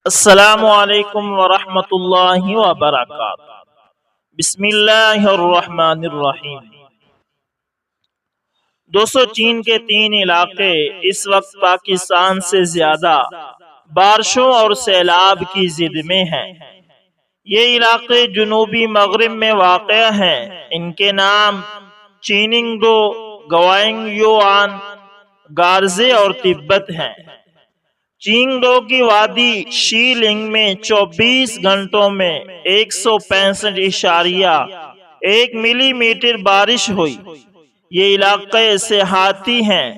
السلام علیکم ورحمۃ اللہ وبرکاتہ۔ بسم اللہ الرحمن الرحیم۔ دوستو، چین کے 3 علاقے اس وقت پاکستان سے زیادہ بارشوں اور سیلاب کی زد میں ہیں۔ یہ علاقے جنوبی مغرب میں واقع ہیں۔ ان کے نام چیننگڈو، گوائنگ-یوان، گارزے اور تبت ہیں۔ چینگڈو کی وادی شیلنگ میں 24 گھنٹوں میں 165.1 ملی میٹر بارش ہوئی۔ یہ علاقے سیاحتی ہیں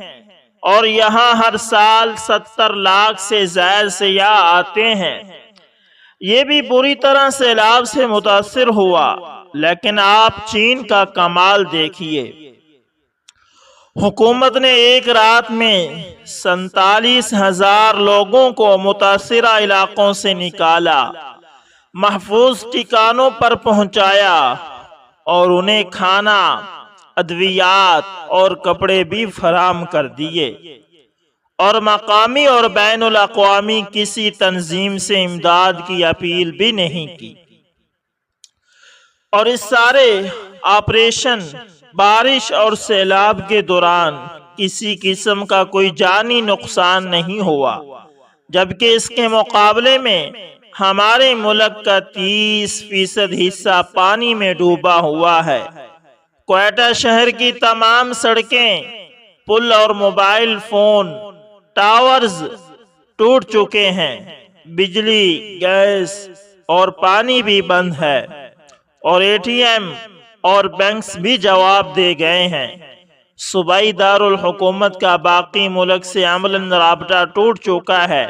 اور یہاں ہر سال 70 لاکھ سے زائد سیاح آتے ہیں۔ یہ بھی بری طرح سیلاب سے متاثر ہوا، لیکن آپ چین کا کمال دیکھیے۔ حکومت نے ایک رات میں 47,000 لوگوں کو متاثرہ علاقوں سے نکالا، محفوظ ٹھکانوں پر پہنچایا اور انہیں کھانا، ادویات اور کپڑے بھی فراہم کر دیے، اور مقامی اور بین الاقوامی کسی تنظیم سے امداد کی اپیل بھی نہیں کی۔ اور اس سارے آپریشن بارش اور سیلاب کے دوران کسی قسم کا کوئی جانی نقصان نہیں ہوا، جبکہ اس کے مقابلے میں ہمارے ملک کا 30% حصہ پانی میں ڈوبا ہوا ہے۔ کوئٹہ شہر کی تمام سڑکیں، پل اور موبائل فون ٹاورز ٹوٹ چکے ہیں۔ بجلی، گیس اور پانی بھی بند ہے، اور ATM اور بینکس بھی جواب دے گئے ہیں۔ صوبائی دارالحکومت کا باقی ملک سے عملاً رابطہ ٹوٹ چکا ہے۔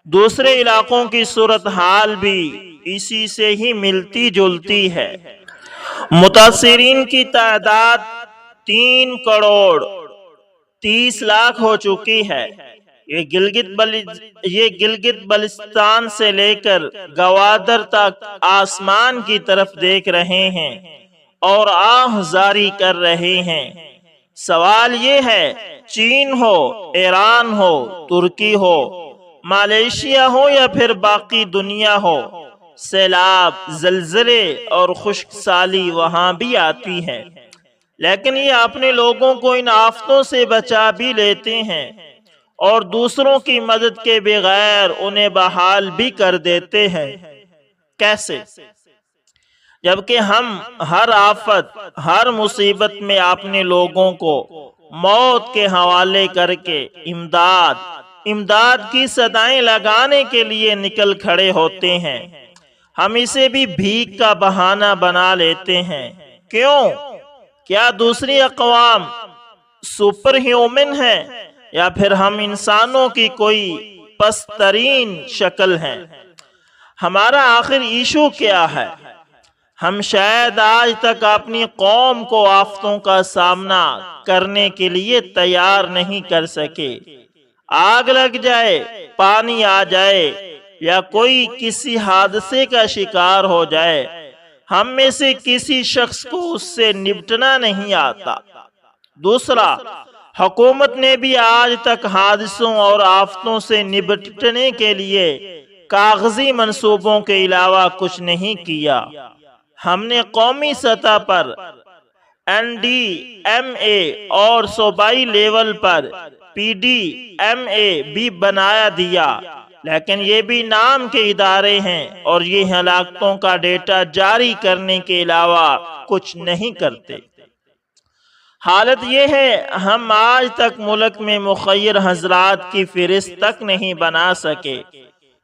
دوسرے علاقوں کی صورتحال بھی اسی سے ہی ملتی جلتی ہے۔ متاثرین کی تعداد 3 کروڑ 30 لاکھ ہو چکی ہے۔ یہ گلگت بلتستان سے لے کر گوادر تک آسمان کی طرف دیکھ رہے ہیں اور آہ زاری کر رہے ہیں۔ سوال یہ ہے، چین ہو، ایران ہو، ترکی ہو، ملیشیا ہو یا پھر باقی دنیا ہو، سیلاب، زلزلے اور خشک سالی وہاں بھی آتی ہے، لیکن یہ اپنے لوگوں کو ان آفتوں سے بچا بھی لیتے ہیں اور دوسروں کی مدد کے بغیر انہیں بحال بھی کر دیتے ہیں۔ کیسے؟ جبکہ ہم ہر آفت، ہر مصیبت میں اپنے لوگوں کو موت کے حوالے کر کے امداد کی صدائیں لگانے کے لیے نکل کھڑے ہوتے ہیں۔ ہم اسے بھی بھیک کا بہانہ بنا لیتے ہیں۔ کیوں؟ کیا دوسری اقوام سپر ہیومن ہے یا پھر ہم انسانوں کی کوئی پست ترین شکل ہیں؟ ہمارا آخر ایشو کیا ہے؟ ہم شاید آج تک اپنی قوم کو آفتوں کا سامنا کرنے کے لیے تیار نہیں کر سکے۔ آگ لگ جائے، پانی آ جائے یا کوئی کسی حادثے کا شکار ہو جائے، ہم میں سے کسی شخص کو اس سے نپٹنا نہیں آتا۔ دوسرا، حکومت نے بھی آج تک حادثوں اور آفتوں سے نپٹنے کے لیے کاغذی منصوبوں کے علاوہ کچھ نہیں کیا۔ ہم نے قومی سطح پر NDMA اور صوبائی لیول پر PDMA بھی بنا دیا، لیکن یہ بھی نام کے ادارے ہیں اور یہ ہلاکتوں کا ڈیٹا جاری کرنے کے علاوہ کچھ نہیں کرتے۔ حالت یہ ہے، ہم آج تک ملک میں مخیر حضرات کی فہرست تک نہیں بنا سکے۔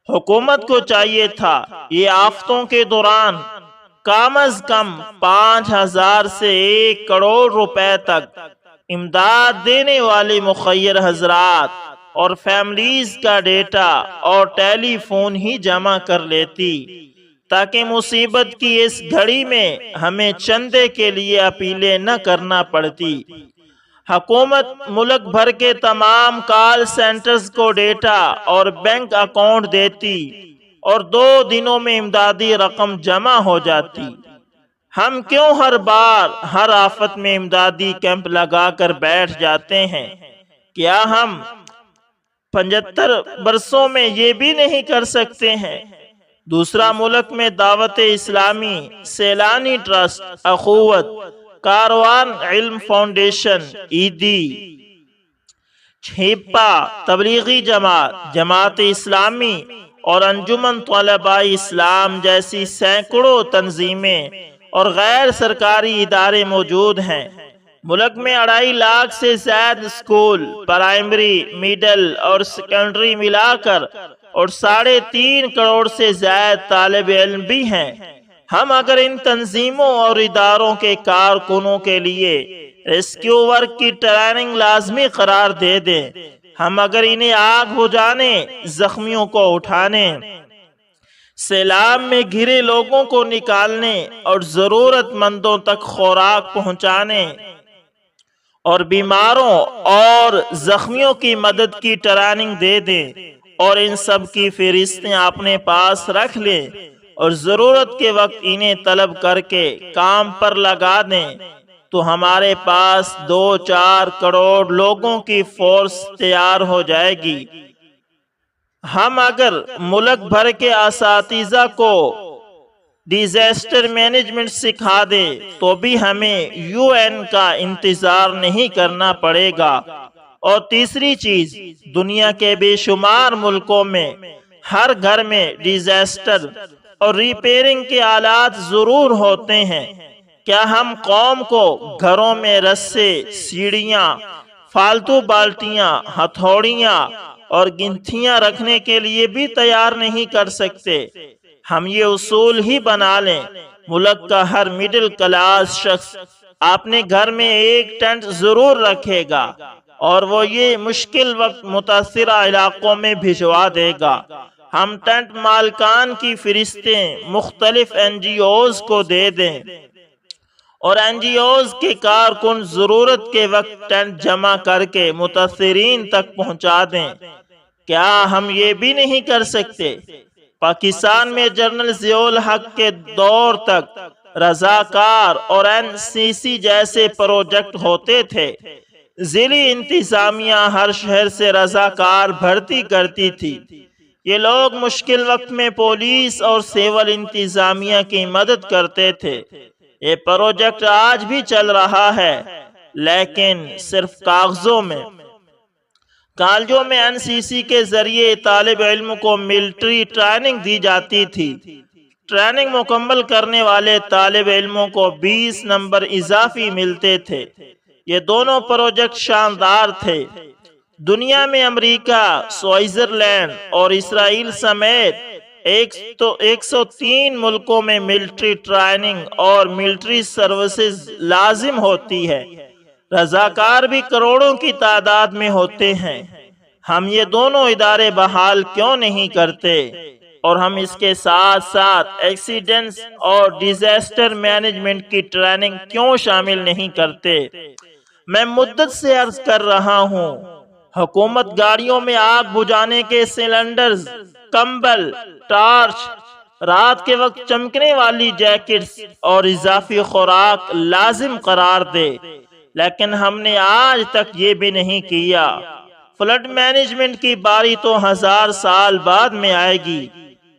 حکومت کو چاہیے تھا یہ آفتوں کے دوران کم از کم 5,000 سے 1 کروڑ روپے تک امداد دینے والے مخیر حضرات اور فیملیز کا ڈیٹا اور ٹیلی فون ہی جمع کر لیتی، تاکہ مصیبت کی اس گھڑی میں ہمیں چندے کے لیے اپیلیں نہ کرنا پڑتی۔ حکومت ملک بھر کے تمام کال سینٹرز کو ڈیٹا اور بینک اکاؤنٹ دیتی اور 2 دنوں میں امدادی رقم جمع ہو جاتی۔ ہم کیوں ہر بار ہر آفت میں امدادی کیمپ لگا کر بیٹھ جاتے ہیں؟ کیا ہم 75 برسوں میں یہ بھی نہیں کر سکتے ہیں۔ دوسرا، ملک میں دعوت اسلامی، سیلانی ٹرسٹ، اخوت، کاروان علم فاؤنڈیشن، عیدی، چھیپا، تبلیغی جماعت، جماعت اسلامی اور انجمن طلباء اسلام جیسی سینکڑوں تنظیمیں اور غیر سرکاری ادارے موجود ہیں۔ ملک میں 2.5 لاکھ سے زائد اسکول، پرائمری، میڈل اور سیکنڈری ملا کر اور 3.5 کروڑ سے زائد طالب علم بھی ہیں۔ ہم اگر ان تنظیموں اور اداروں کے کارکنوں کے لیے ریسکیو ورک کی ٹریننگ لازمی قرار دے دیں، ہم اگر انہیں آگ بجھانے، زخمیوں کو اٹھانے، سیلاب میں گھرے لوگوں کو نکالنے اور ضرورت مندوں تک خوراک پہنچانے اور بیماروں اور زخمیوں کی مدد کی ٹریننگ دے دیں اور ان سب کی فہرستیں اپنے پاس رکھ لیں اور ضرورت کے وقت انہیں طلب کر کے کام پر لگا دیں، تو ہمارے پاس 2-4 کروڑ لوگوں کی فورس تیار ہو جائے گی۔ ہم اگر ملک بھر کے اساتذہ کو ڈیزاسٹر مینجمنٹ سکھا دیں تو بھی ہمیں UN کا انتظار نہیں کرنا پڑے گا۔ اور تیسری چیز، دنیا کے بے شمار ملکوں میں ہر گھر میں ڈیزاسٹر اور ریپیئرنگ کے آلات ضرور ہوتے ہیں۔ کیا ہم قوم کو گھروں میں رسے، سیڑھیاں، فالتو بالٹیاں، ہتھوڑیاں اور گنتیاں رکھنے کے لیے بھی تیار نہیں کر سکتے؟ ہم یہ اصول ہی بنا لیں، ملک کا ہر مڈل کلاس شخص اپنے گھر میں ایک ٹینٹ ضرور رکھے گا اور وہ یہ مشکل وقت متاثرہ علاقوں میں بھجوا دے گا۔ ہم ٹینٹ مالکان کی فہرستیں مختلف NGOs کو دے دیں اور NGOs کے کارکن ضرورت کے وقت ٹینٹ جمع کر کے متاثرین تک پہنچا دیں۔ کیا ہم یہ بھی نہیں کر سکتے؟ پاکستان میں جنرل ضیاء الحق کے دور تک رضاکار اور NCC جیسے پروجیکٹ ہوتے تھے۔ ضلعی انتظامیہ ہر شہر سے رضاکار بھرتی کرتی تھی۔ یہ لوگ مشکل وقت میں پولیس اور سول انتظامیہ کی مدد کرتے تھے۔ یہ پروجیکٹ آج بھی چل رہا ہے، لیکن صرف کاغذوں میں۔ کالجوں میں NCC کے ذریعے طالب علم کو ملٹری ٹریننگ دی جاتی تھی۔ ٹریننگ مکمل کرنے والے طالب علموں کو 20 نمبر اضافی ملتے تھے۔ یہ دونوں پروجیکٹ شاندار تھے۔ دنیا میں امریکہ، سوئٹزرلینڈ اور اسرائیل سمیت 103 ملکوں میں ملٹری ٹریننگ اور ملٹری سروسز لازم ہوتی ہے۔ رضاکار بھی کروڑوں کی تعداد میں ہوتے ہیں۔ ہم یہ دونوں ادارے بحال کیوں نہیں کرتے؟ اور ہم اس کے ساتھ ساتھ ایکسیڈنٹس اور ڈیزاسٹر مینجمنٹ کی ٹریننگ کیوں شامل نہیں کرتے؟ میں مدت سے عرض کر رہا ہوں، حکومت گاڑیوں میں آگ بجھانے کے سلنڈرز، کمبل، ٹارچ، رات کے وقت چمکنے والی جیکٹس اور اضافی خوراک لازم قرار دے، لیکن ہم نے آج تک یہ بھی نہیں کیا۔ فلڈ مینجمنٹ کی باری تو 1000 سال بعد میں آئے گی۔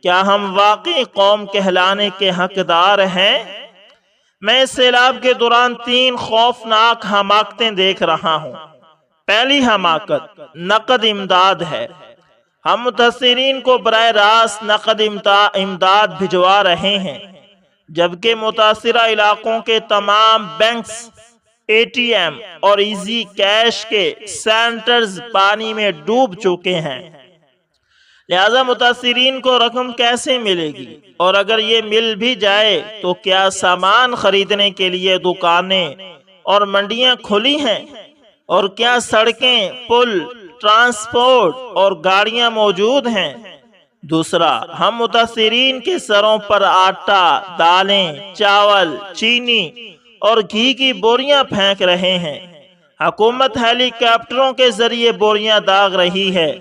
کیا ہم واقعی قوم کہلانے کے حقدار ہیں؟ میں اس سیلاب کے دوران 3 خوفناک حماقتیں دیکھ رہا ہوں۔ پہلی حماقت نقد امداد ہے۔ ہم متاثرین کو براہ راست نقد امداد بھجوا رہے ہیں، جبکہ متاثرہ علاقوں کے تمام بینکس، ATM اور ایزی کیش کے سینٹرز پانی میں ڈوب چکے ہیں۔ لہذا متاثرین کو رقم کیسے ملے گی؟ اور اگر یہ مل بھی جائے تو کیا سامان خریدنے کے لیے دکانیں اور منڈیاں کھلی ہیں؟ اور کیا سڑکیں، پل، ٹرانسپورٹ اور گاڑیاں موجود ہیں؟ دوسرا، ہم متاثرین کے سروں پر آٹا، دالیں، چاول، چینی اور گھی کی بوریاں پھینک رہے ہیں۔ حکومت ہیلی کاپٹروں کے ذریعے بوریاں داغ رہی ہے،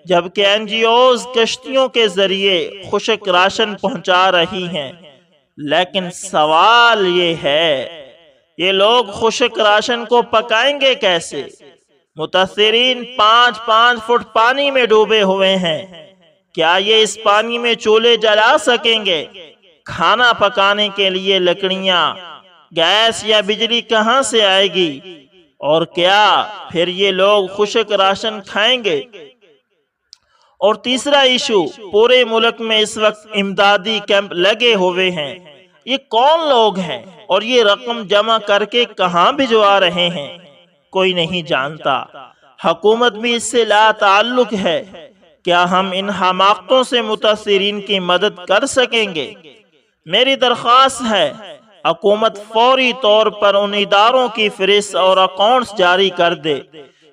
جبکہ NGOs کشتیوں کے ذریعے خشک راشن پہنچا رہی ہیں۔ لیکن سوال یہ ہے، یہ لوگ خشک راشن کو پکائیں گے کیسے؟ متاثرین 5-5 فٹ پانی میں ڈوبے ہوئے ہیں۔ کیا یہ اس پانی میں چولہے جلا سکیں گے؟ کھانا پکانے کے لیے لکڑیاں، گیس یا بجلی کہاں سے آئے گی؟ اور کیا پھر یہ لوگ خشک راشن کھائیں گے؟ اور تیسرا ایشو، پورے ملک میں اس وقت امدادی کیمپ لگے ہوئے ہیں۔ یہ کون لوگ ہیں اور یہ رقم جمع کر کے کہاں بھجوا رہے ہیں؟ کوئی نہیں جانتا۔ حکومت بھی اس سے لا تعلق ہے۔ کیا ہم ان حماقتوں سے متاثرین کی مدد کر سکیں گے؟ میری درخواست ہے حکومت فوری طور پر ان اداروں کی فہرست اور اکاؤنٹس جاری کر دے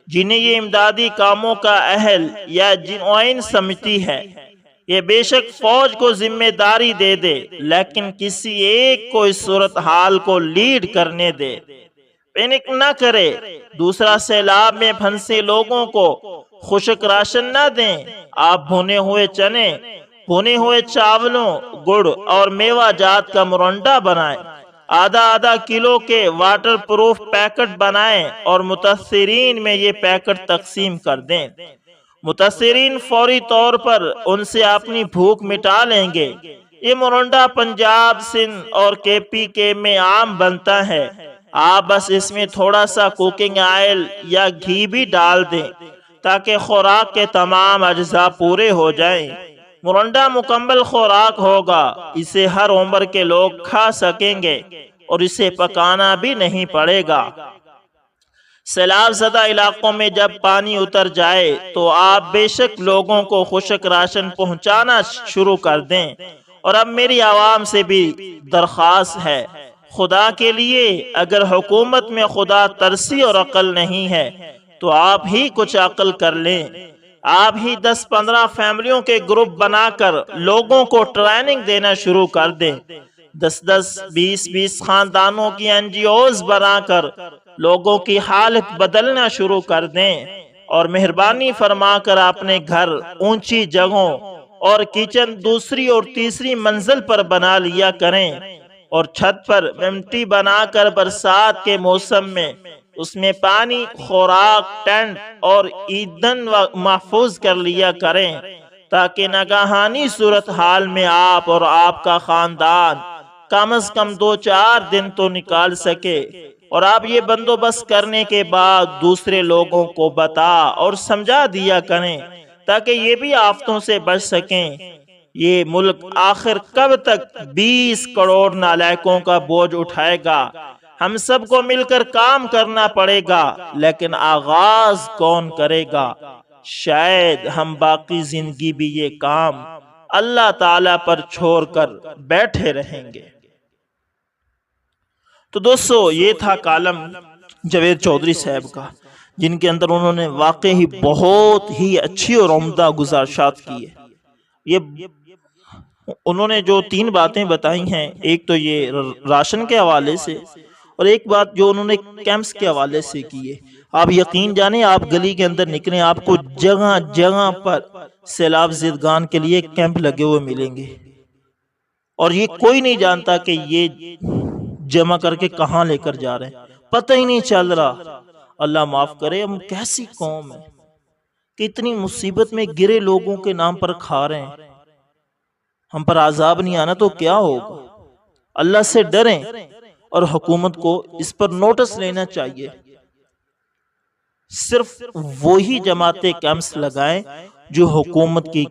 جنہیں یہ امدادی کاموں کا اہل یا جنوائن سمجھتی ہے۔ یہ بے شک فوج کو ذمہ داری دے دے، لیکن کسی ایک کو اس صورتحال کو لیڈ کرنے دے۔ پینک نہ کرے، دوسرا سیلاب میں پھنسے لوگوں کو خشک راشن نہ دیں۔ آپ بھنے ہوئے چنے، بھنے ہوئے چاولوں، گڑ اور میوہ جات کا مرنڈا بنائیں۔ آدھا کلو کے واٹر پروف پیکٹ بنائیں اور متاثرین میں یہ پیکٹ تقسیم کر دیں۔ متاثرین فوری طور پر ان سے اپنی بھوک مٹا لیں گے۔ یہ مرنڈا پنجاب، سندھ اور KPK میں عام بنتا ہے۔ آپ بس اس میں تھوڑا سا کوکنگ آئل یا گھی بھی ڈال دیں تاکہ خوراک کے تمام اجزاء پورے ہو جائیں۔ مرنڈا مکمل خوراک ہوگا، اسے ہر عمر کے لوگ کھا سکیں گے اور اسے پکانا بھی نہیں پڑے گا۔ سیلاب زدہ علاقوں میں جب پانی اتر جائے تو آپ بے شک لوگوں کو خشک راشن پہنچانا شروع کر دیں۔ اور اب میری عوام سے بھی درخواست ہے، خدا کے لیے اگر حکومت میں خدا ترسی اور عقل نہیں ہے تو آپ ہی کچھ عقل کر لیں۔ آپ ہی 10-15 فیملیوں کے گروپ بنا کر لوگوں کو ٹریننگ دینا شروع کر دیں۔ 10-10، 20-20 خاندانوں کی NGOs بنا کر لوگوں کی حالت بدلنا شروع کر دیں، اور مہربانی فرما کر اپنے گھر اونچی جگہوں اور کچن دوسری اور تیسری منزل پر بنا لیا کریں، اور چھت پر مٹی بنا کر برسات کے موسم میں اس میں پانی، خوراک، ٹینٹ اور ایندھن محفوظ کر لیا کریں تاکہ ناگہانی صورتحال میں آپ اور آپ کا خاندان کم از کم 2-4 دن تو نکال سکے۔ اور آپ یہ بندوبست کرنے کے بعد دوسرے لوگوں کو بتا اور سمجھا دیا کریں تاکہ یہ بھی آفتوں سے بچ سکیں۔ یہ ملک آخر کب تک 20 کروڑ نالائقوں کا بوجھ اٹھائے گا؟ ہم سب کو مل کر کام کرنا پڑے گا، لیکن آغاز کون کرے گا؟ شاید ہم باقی زندگی بھی یہ کام اللہ تعالیٰ پر چھوڑ کر بیٹھے رہیں گے۔ تو دوستو، یہ تھا کالم جاوید چودھری صاحب کا، جن کے اندر انہوں نے واقعی بہت ہی اچھی اور عمدہ گزارشات کی ہے۔ یہ انہوں نے جو 3 باتیں بتائی ہیں، ایک تو یہ راشن کے حوالے سے، اور ایک بات جو انہوں نے کیمپس کے حوالے سے کی ہے۔ آپ یقین جانیں، آپ گلی کے اندر نکلیں، آپ کو جگہ جگہ پر سیلاب زدگان کے لیے کیمپ لگے ہوئے ملیں گے، اور یہ کوئی نہیں جانتا کہ یہ جمع کر کے کہاں لے کر جا رہے ہیں، پتہ ہی نہیں چل رہا۔ اللہ معاف کرے، ہم کیسی قوم ہے کہ اتنی مصیبت میں گرے لوگوں کے نام پر کھا رہے ہیں۔ ہم پر عذاب نہیں آنا تو کیا ہوگا؟ اللہ سے ڈریں، اور حکومت کو اس پر نوٹس لینا چاہیے۔ صرف وہی جماعتیں کیمپس لگائیں جو حکومت کی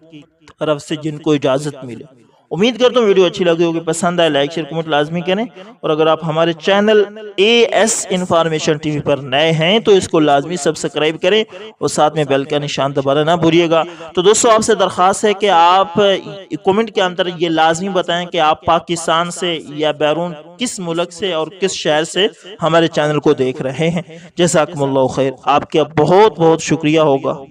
طرف سے جن کو اجازت ملے۔ امید کرتا ہوں ویڈیو اچھی لگی ہوگی، پسند آئے لائک شیئر کمنٹ لازمی کریں، اور اگر آپ ہمارے چینل AS انفارمیشن TV پر نئے ہیں تو اس کو لازمی سبسکرائب کریں اور ساتھ میں بیل کا نشان دبانا نہ بھولیے گا۔ تو دوستو، آپ سے درخواست ہے کہ آپ کمنٹ کے اندر یہ لازمی بتائیں کہ آپ پاکستان سے یا بیرون کس ملک سے اور کس شہر سے ہمارے چینل کو دیکھ رہے ہیں۔ جزاکم اللہ خیر، آپ کا بہت بہت شکریہ ہوگا۔